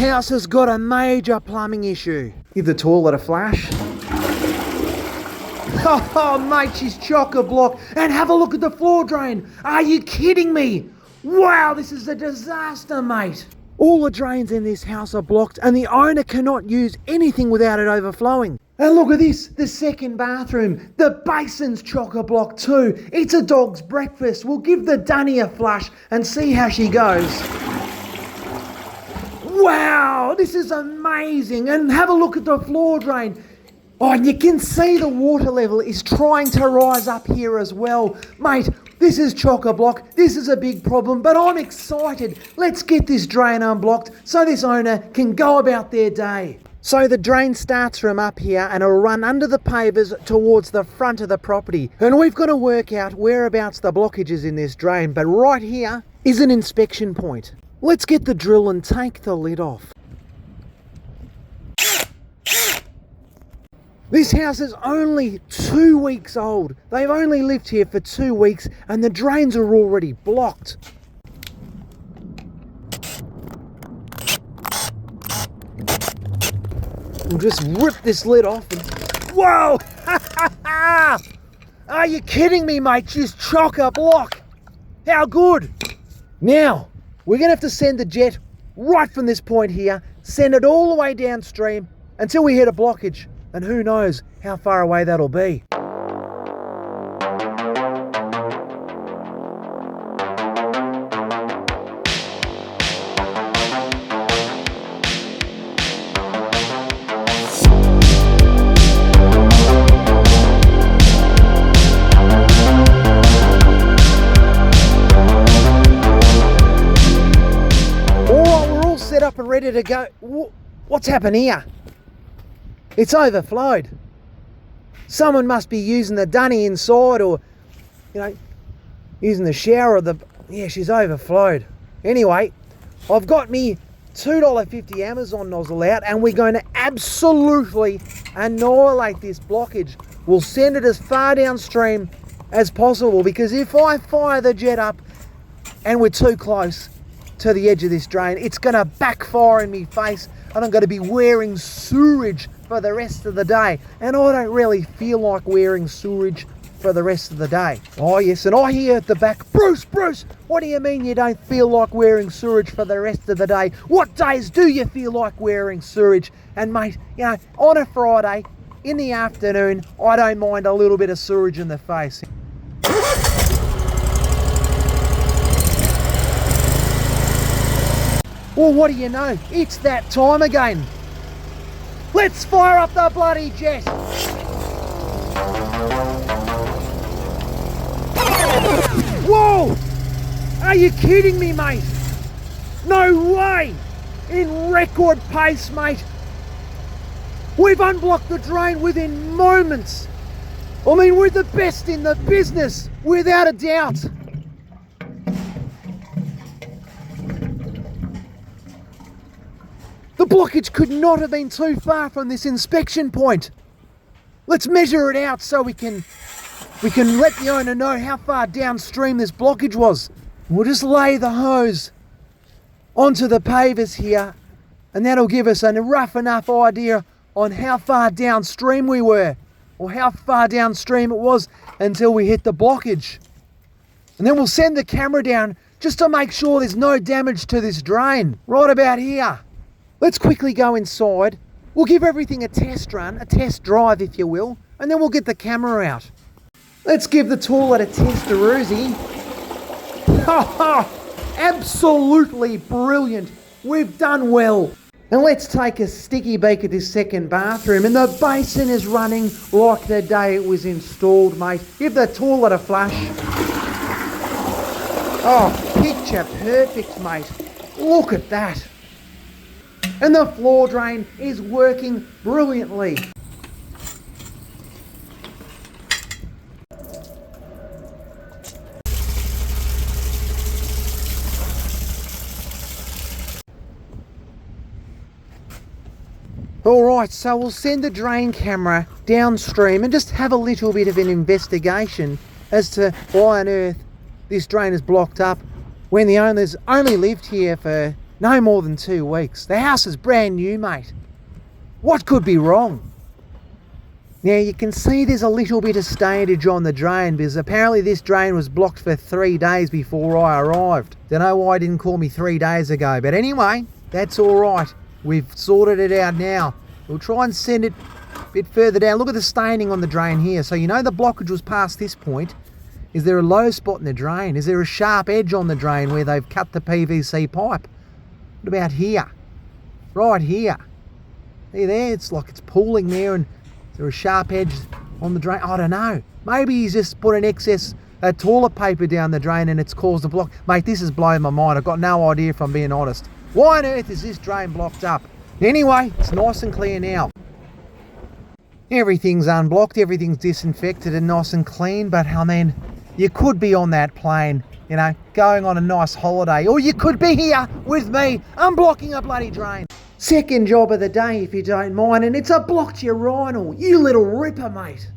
house has got a major plumbing issue. Give the toilet a flash. Oh, mate, she's chock-a-block. And have a look at the floor drain. Are you kidding me? Wow, this is a disaster, mate. All the drains in this house are blocked and the owner cannot use anything without it overflowing. And look at this, the second bathroom. The basin's chock-a-block too. It's a dog's breakfast. We'll give the dunny a flush and see how she goes. Wow, this is amazing. And have a look at the floor drain. Oh, and you can see the water level is trying to rise up here as well. Mate, this is chock-a-block. This is a big problem, but I'm excited. Let's get this drain unblocked so this owner can go about their day. So the drain starts from up here and it'll run under the pavers towards the front of the property. And we've got to work out whereabouts the blockage is in this drain, but right here is an inspection point. Let's get the drill and take the lid off. This house is only 2 weeks old. They've only lived here for 2 weeks and the drains are already blocked. We'll just rip this lid off and... Whoa! Are you kidding me, mate? She's chock-a-block. How good? Now, we're going to have to send the jet right from this point here, send it all the way downstream until we hit a blockage. And who knows how far away that'll be. Alright, we're all set up and ready to go. What's happened here? It's overflowed. Someone must be using the dunny inside or, using the shower or yeah, she's overflowed. Anyway, I've got me $2.50 Amazon nozzle out and we're going to absolutely annihilate this blockage. We'll send it as far downstream as possible because if I fire the jet up and we're too close to the edge of this drain, it's going to backfire in me face and I'm going to be wearing sewerage for the rest of the day. And I don't really feel like wearing sewerage for the rest of the day. Oh yes, and I hear at the back, Bruce, what do you mean you don't feel like wearing sewerage for the rest of the day? What days do you feel like wearing sewerage? And mate, on a Friday, in the afternoon, I don't mind a little bit of sewerage in the face. Well, what do you know? It's that time again. Let's fire up the bloody jet! Whoa! Are you kidding me, mate? No way! In record pace, mate. We've unblocked the drain within moments. I mean, we're the best in the business, without a doubt. The blockage could not have been too far from this inspection point. Let's measure it out so we can let the owner know how far downstream this blockage was. We'll just lay the hose onto the pavers here and that'll give us a rough enough idea on how far downstream we were or how far downstream it was until we hit the blockage. And then we'll send the camera down just to make sure there's no damage to this drain right about here. Let's quickly go inside. We'll give everything a test run, a test drive if you will, and then we'll get the camera out. Let's give the toilet a test-a-roozy. Absolutely brilliant. We've done well. And let's take a sticky beak at this second bathroom. And the basin is running like the day it was installed, mate. Give the toilet a flush. Oh, picture perfect, mate. Look at that. And the floor drain is working brilliantly. Alright, so we'll send the drain camera downstream and just have a little bit of an investigation as to why on earth this drain is blocked up when the owners only lived here for No more than 2 weeks. The house is brand new, mate. What could be wrong? Now you can see there's a little bit of stainage on the drain because apparently this drain was blocked for 3 days before I arrived. Don't know why he didn't call me 3 days ago, but anyway, that's all right. We've sorted it out now. We'll try and send it a bit further down. Look at the staining on the drain here. So you know the blockage was past this point. Is there a low spot in the drain? Is there a sharp edge on the drain where they've cut the PVC pipe? What about here? Right here. See there? It's like it's pooling there, and is there a sharp edge on the drain? I don't know. Maybe he's just put an excess toilet paper down the drain and it's caused a block. Mate, this is blowing my mind. I've got no idea if I'm being honest. Why on earth is this drain blocked up? Anyway, it's nice and clear now. Everything's unblocked, everything's disinfected and nice and clean, but I mean, you could be on that plane, you know, going on a nice holiday, or you could be here with me, unblocking a bloody drain. Second job of the day, if you don't mind, and it's a blocked urinal. You little ripper, mate.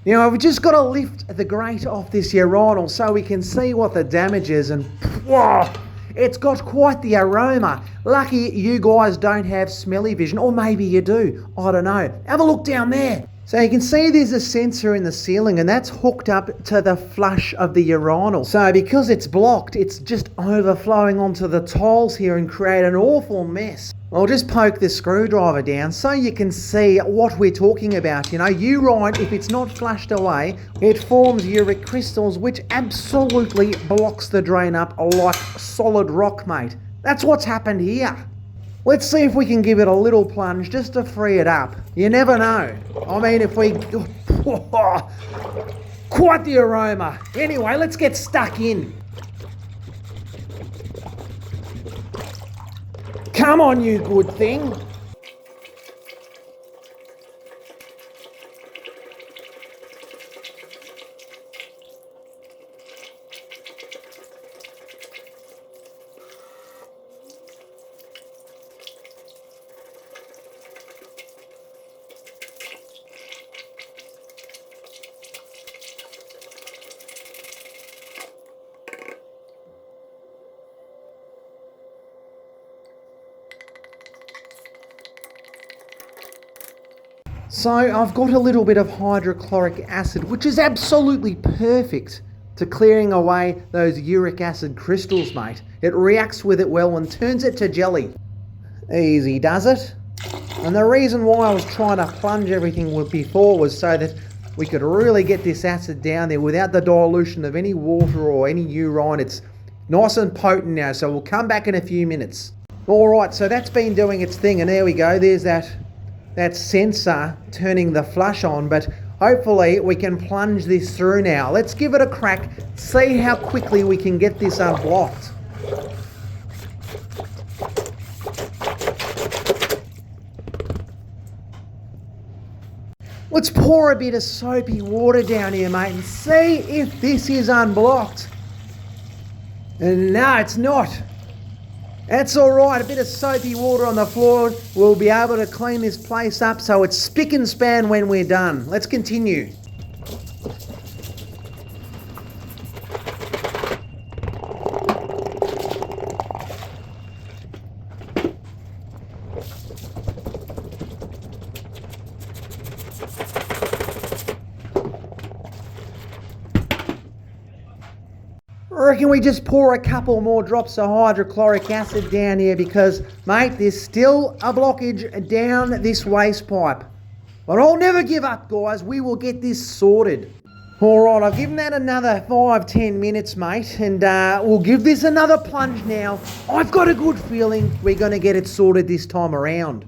Now, I've just got to lift the grate off this urinal so we can see what the damage is, and whoa, it's got quite the aroma. Lucky you guys don't have smelly vision, or maybe you do. I don't know. Have a look down there. So you can see there's a sensor in the ceiling and that's hooked up to the flush of the urinal. So because it's blocked, it's just overflowing onto the tiles here and create an awful mess. I'll just poke the screwdriver down so you can see what we're talking about. You know, urine, if it's not flushed away, it forms uric crystals, which absolutely blocks the drain up like solid rock, mate. That's what's happened here. Let's see if we can give it a little plunge just to free it up. You never know. I mean, if we... Quite the aroma. Anyway, let's get stuck in. Come on, you good thing. So I've got a little bit of hydrochloric acid, which is absolutely perfect to clearing away those uric acid crystals, mate. It reacts with it well and turns it to jelly. Easy does it. And the reason why I was trying to plunge everything before was so that we could really get this acid down there without the dilution of any water or any urine. It's nice and potent now, so we'll come back in a few minutes. Alright, so that's been doing its thing, and there we go. There's that sensor turning the flush on, but hopefully we can plunge this through now. Let's give it a crack, see how quickly we can get this unblocked. Let's pour a bit of soapy water down here, mate, and see if this is unblocked. And no, it's not. That's alright, a bit of soapy water on the floor. We'll be able to clean this place up so it's spick and span when we're done. Let's continue. I reckon we just pour a couple more drops of hydrochloric acid down here because, mate, there's still a blockage down this waste pipe. But I'll never give up, guys. We will get this sorted. Alright, I've given that another 5-10 minutes, mate, and we'll give this another plunge now. I've got a good feeling we're going to get it sorted this time around.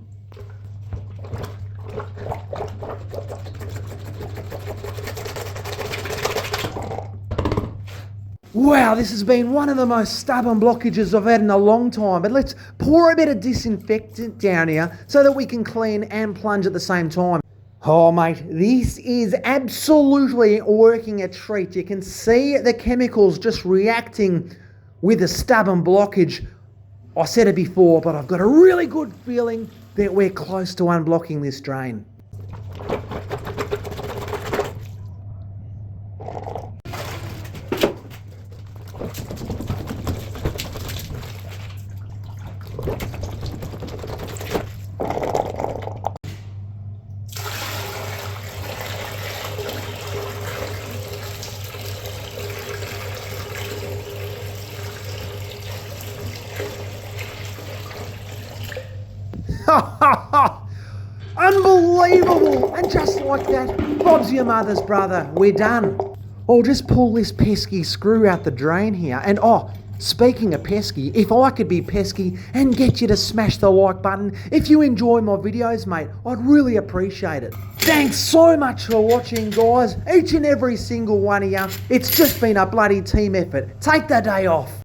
Wow, this has been one of the most stubborn blockages I've had in a long time, but let's pour a bit of disinfectant down here so that we can clean and plunge at the same time. Oh mate, this is absolutely working a treat. You can see the chemicals just reacting with a stubborn blockage. I said it before, but I've got a really good feeling that we're close to unblocking this drain. Oh, and just like that, Bob's your mother's brother. We're done. I'll just pull this pesky screw out the drain here. And speaking of pesky, if I could be pesky and get you to smash the like button, if you enjoy my videos, mate, I'd really appreciate it. Thanks so much for watching, guys. Each and every single one of you. It's just been a bloody team effort. Take the day off.